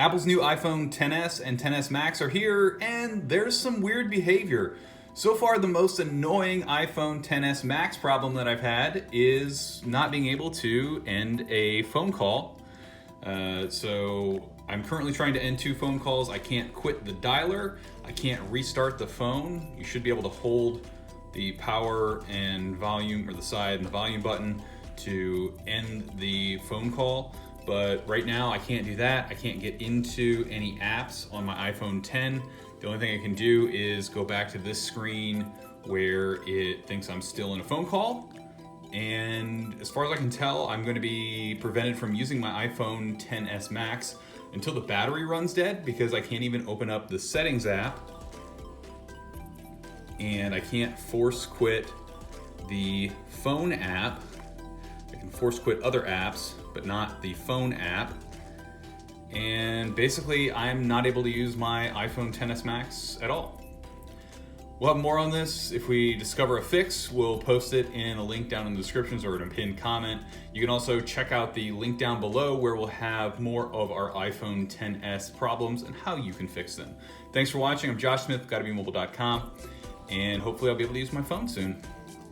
Apple's new iPhone XS and XS Max are here, and there's some weird behavior. So far, the most annoying iPhone XS Max problem that I've had is not being able to end a phone call. So I'm currently trying to end 2 phone calls. I can't quit the dialer. I can't restart the phone. You should be able to hold the power and volume, or the side and the volume button, to end the phone call. But right now I can't do that. I can't get into any apps on my iPhone X. The only thing I can do is go back to this screen where it thinks I'm still in a phone call. And as far as I can tell, I'm going to be prevented from using my iPhone XS Max until the battery runs dead, because I can't even open up the settings app. And I can't force quit the phone app. I can force quit other apps, but not the phone app. And basically, I'm not able to use my iPhone XS Max at all. We'll have more on this. If we discover a fix, we'll post it in a link down in the descriptions or in a pinned comment. You can also check out the link down below where we'll have more of our iPhone XS problems and how you can fix them. Thanks for watching. I'm Josh Smith, GottaBeMobile.com, and hopefully I'll be able to use my phone soon.